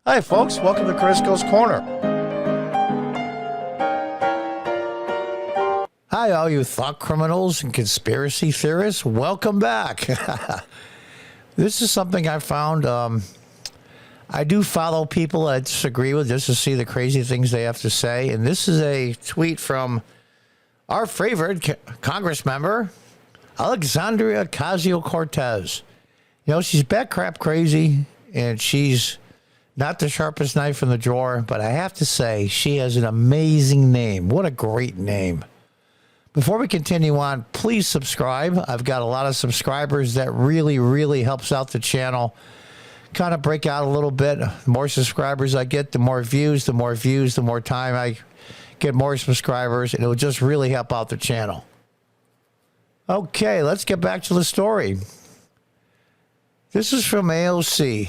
Hi, folks. Welcome to Crisco's Corner. Hi, all you thought criminals and conspiracy theorists. Welcome back. This is something I found. I do follow people I disagree with just to see the crazy things they have to say. And this is a tweet from our favorite Congress member, Alexandria Ocasio-Cortez. You know, she's bat crap crazy, and she's not the sharpest knife in the drawer, but I have to say, she has an amazing name. What a great name. Before we continue on, please subscribe. I've got a lot of subscribers that really helps out the channel. Kind of break out a little bit. The more subscribers I get, the more views, the more time I get more subscribers, and it will just really help out the channel. Okay, let's get back to the story. This is from AOC.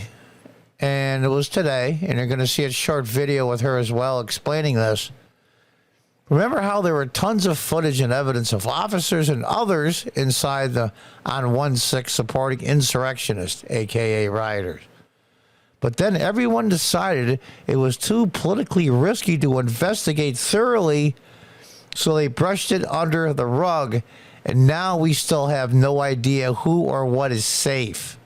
And it was today, and you're going to see a short video with her as well explaining this. Remember how there were tons of footage and evidence of officers and others inside the on 1-6 supporting insurrectionists, a.k.a. rioters. But then everyone decided it was too politically risky to investigate thoroughly, so they brushed it under the rug, and now we still have no idea who or what is safe.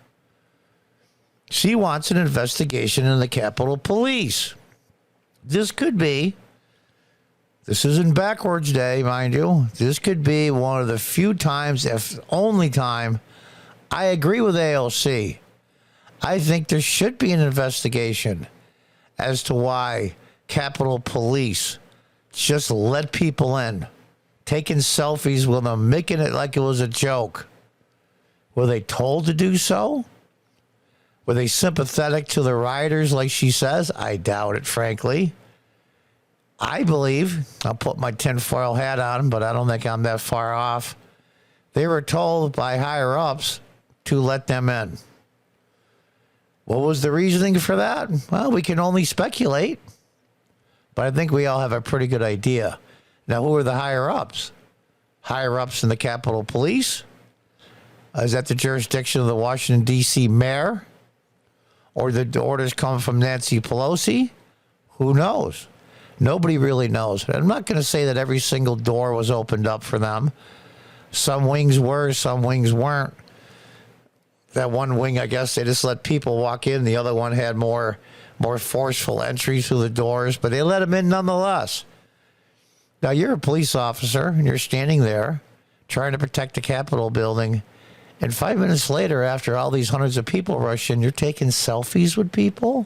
She wants an investigation in the Capitol Police. This isn't backwards day, mind you. This could be one of the few times, if only time, I agree with AOC. I think there should be an investigation as to why Capitol Police just let people in, taking selfies with them, making it like it was a joke. Were they told to do so? Were they sympathetic to the rioters like she says? I doubt it, frankly. I believe, I'll put my tinfoil hat on, but I don't think I'm that far off. They were told by higher-ups to let them in. What was the reasoning for that? Well, we can only speculate, but I think we all have a pretty good idea. Now, who are the higher-ups? Higher-ups in the Capitol Police? Is that the jurisdiction of the Washington, D.C. mayor? Or the orders come from Nancy Pelosi? Who knows? Nobody really knows. I'm not going to say that every single door was opened up for them. Some wings were, some wings weren't. That one wing, I guess, they just let people walk in. The other one had more forceful entry through the doors, but they let them in nonetheless. Now, you're a police officer, and you're standing there trying to protect the Capitol building. And 5 minutes later, after all these hundreds of people rush in, you're taking selfies with people?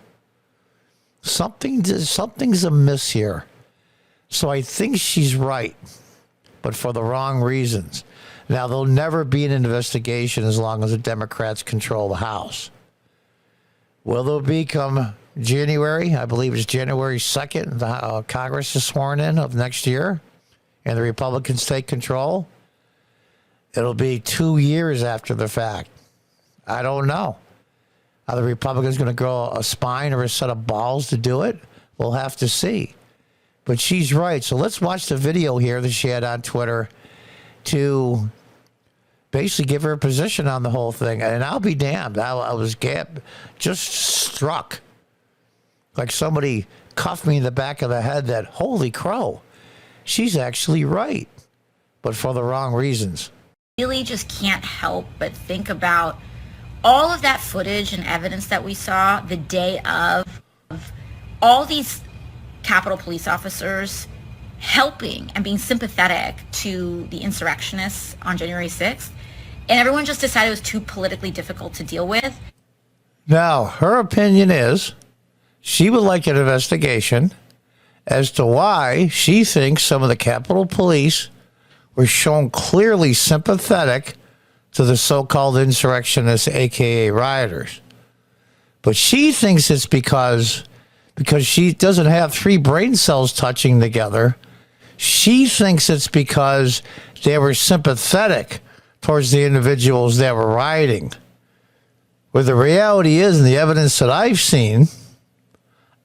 Something's amiss here. So I think she's right, but for the wrong reasons. Now, there'll never be an investigation as long as the Democrats control the House. Will there be come January? I believe it's January 2nd. The Congress is sworn in of next year, and the Republicans take control. It'll be 2 years after the fact. I don't know. Are the Republicans going to grow a spine or a set of balls to do it? We'll have to see. But she's right. So let's watch the video here that she had on Twitter to basically give her a position on the whole thing. And I'll be damned. I was just struck. Like somebody cuffed me in the back of the head that, holy crow, she's actually right. But for the wrong reasons. Really just can't help but think about all of that footage and evidence that we saw the day of all these Capitol Police officers helping and being sympathetic to the insurrectionists on January 6th. And everyone just decided it was too politically difficult to deal with. Now, her opinion is she would like an investigation as to why she thinks some of the Capitol Police were shown clearly sympathetic to the so-called insurrectionists, a.k.a. rioters. But she thinks it's because she doesn't have three brain cells touching together. She thinks it's because they were sympathetic towards the individuals that were rioting. Where the reality is, and the evidence that I've seen,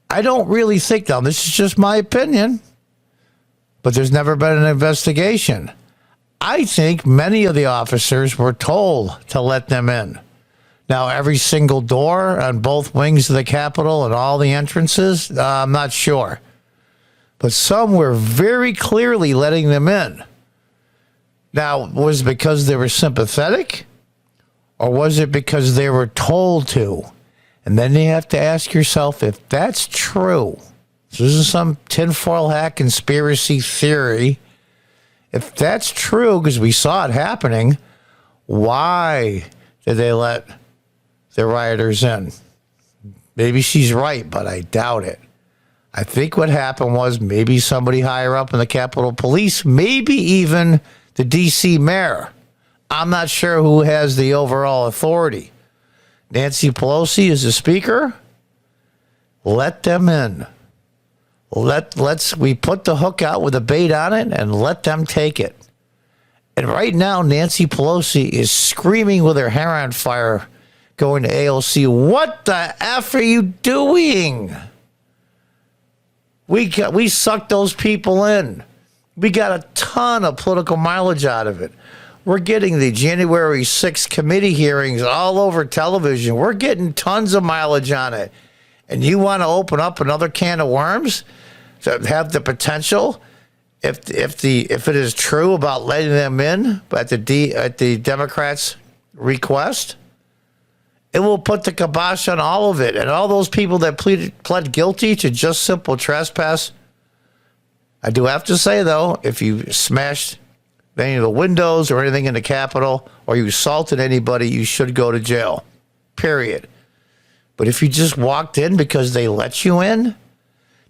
I don't really think, now this is just my opinion, but there's never been an investigation. I think many of the officers were told to let them in. Now, every single door on both wings of the Capitol and all the entrances, I'm not sure. But some were very clearly letting them in. Now, was it because they were sympathetic? Or was it because they were told to? And then you have to ask yourself if that's true. This isn't some tinfoil hat conspiracy theory. If that's true, because we saw it happening, why did they let the rioters in? Maybe she's right, but I doubt it. I think what happened was maybe somebody higher up in the Capitol Police, maybe even the D.C. mayor. I'm not sure who has the overall authority. Nancy Pelosi is the speaker. Let them in. We put the hook out with a bait on it and let them take it. And right now, Nancy Pelosi is screaming with her hair on fire, going to AOC, what the F are you doing? We sucked those people in. We got a ton of political mileage out of it. We're getting the January 6th committee hearings all over television. We're getting tons of mileage on it. And you want to open up another can of worms to have the potential, if it is true about letting them in at the Democrats' request, it will put the kibosh on all of it. And all those people that pled guilty to just simple trespass. I do have to say, though, if you smashed any of the windows or anything in the Capitol, or you assaulted anybody, you should go to jail, period. But if you just walked in because they let you in,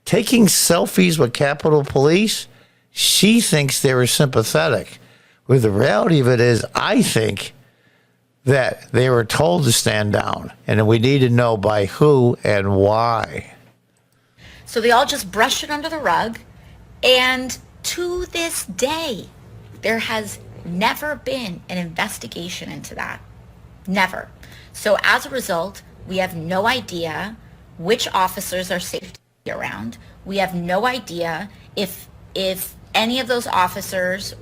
taking selfies with Capitol Police, she thinks they were sympathetic. Well, the reality of it is, I think that they were told to stand down, and we need to know by who and why. So they all just brushed it under the rug, and to this day, there has never been an investigation into that. Never. So as a result, we have no idea which officers are safe to be around. We have no idea if any of those officers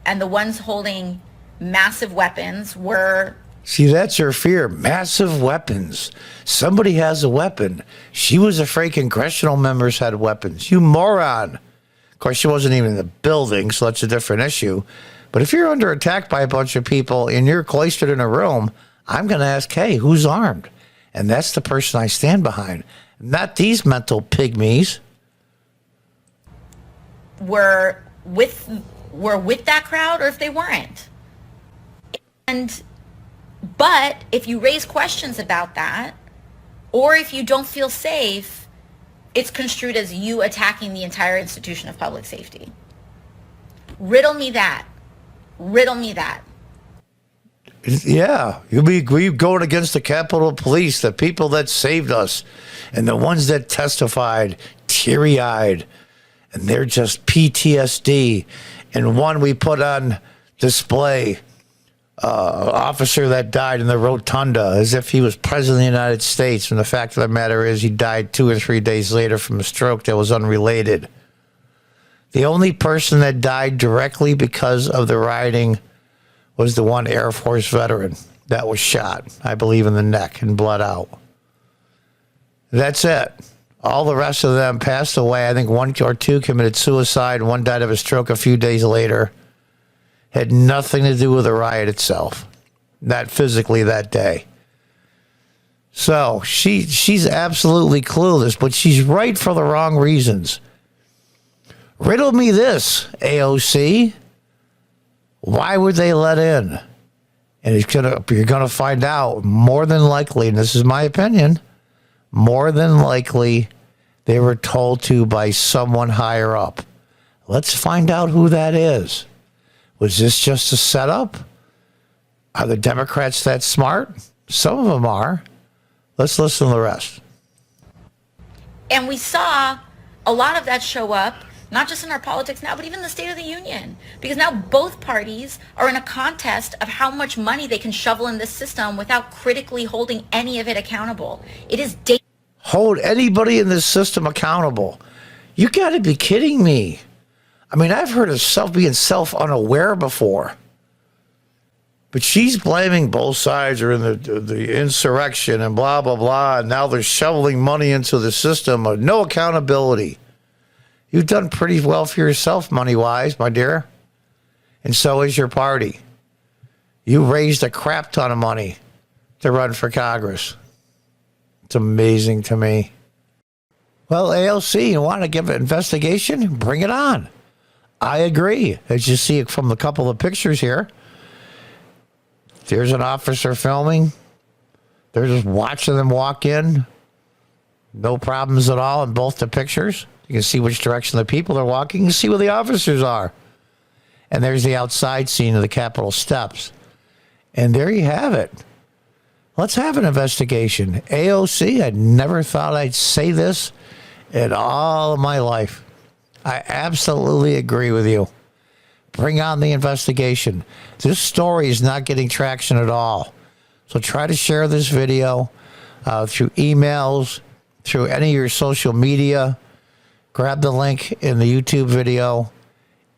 and the ones holding massive weapons were... See, that's her fear. Massive weapons. Somebody has a weapon. She was afraid congressional members had weapons. You moron. Of course, she wasn't even in the building, so that's a different issue. But if you're under attack by a bunch of people and you're cloistered in a room, I'm going to ask, hey, who's armed? And that's the person I stand behind. Not these mental pygmies. Were with that crowd, or if they weren't. But if you raise questions about that, or if you don't feel safe, it's construed as you attacking the entire institution of public safety. Riddle me that. Riddle me that. Yeah, you'll be going against the Capitol Police, the people that saved us, and the ones that testified teary-eyed, and they're just PTSD. And one we put on display, officer that died in the rotunda as if he was president of the United States, when the fact of the matter is he died 2 or 3 days later from a stroke that was unrelated. The only person that died directly because of the rioting was the one Air Force veteran that was shot, I believe, in the neck and bled out. That's it. All the rest of them passed away. I think 1 or 2 committed suicide. One died of a stroke a few days later. Had nothing to do with the riot itself. Not physically that day. So she's absolutely clueless, but she's right for the wrong reasons. Riddle me this, AOC. Why would they let in? And you're gonna find out, more than likely, and this is my opinion, more than likely they were told to by someone higher up. Let's find out who that is. Was this just a setup? Are the Democrats that smart? Some of them are. Let's listen to the rest. And we saw a lot of that show up, not just in our politics now, but even the State of the Union. Because now both parties are in a contest of how much money they can shovel in this system without critically holding any of it accountable. It is dangerous. Hold anybody in this system accountable. You got to be kidding me. I mean, I've heard of being self-unaware before. But she's blaming both sides are in the insurrection and blah, blah, blah. And now they're shoveling money into the system of no accountability. You've done pretty well for yourself money-wise, my dear. And so is your party. You raised a crap ton of money to run for Congress. It's amazing to me. Well, AOC, you want to give an investigation? Bring it on. I agree. As you see from a couple of pictures here, there's an officer filming. They're just watching them walk in. No problems at all in both the pictures. You can see which direction the people are walking. You can see where the officers are. And there's the outside scene of the Capitol steps. And there you have it. Let's have an investigation. AOC, I never thought I'd say this in all of my life. I absolutely agree with you. Bring on the investigation. This story is not getting traction at all. So try to share this video through emails, through any of your social media. Grab the link in the YouTube video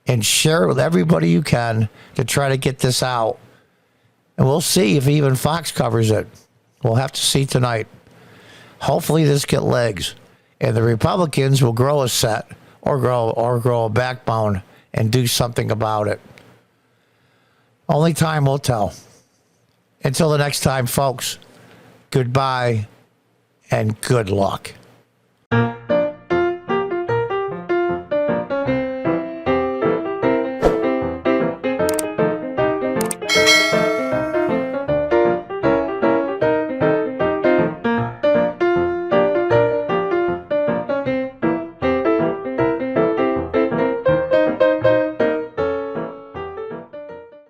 and share it with everybody you can to try to get this out. And we'll see if even Fox covers it. We'll have to see tonight. Hopefully this gets legs. And the Republicans will grow a set or grow a backbone and do something about it. Only time will tell. Until the next time, folks, goodbye and good luck.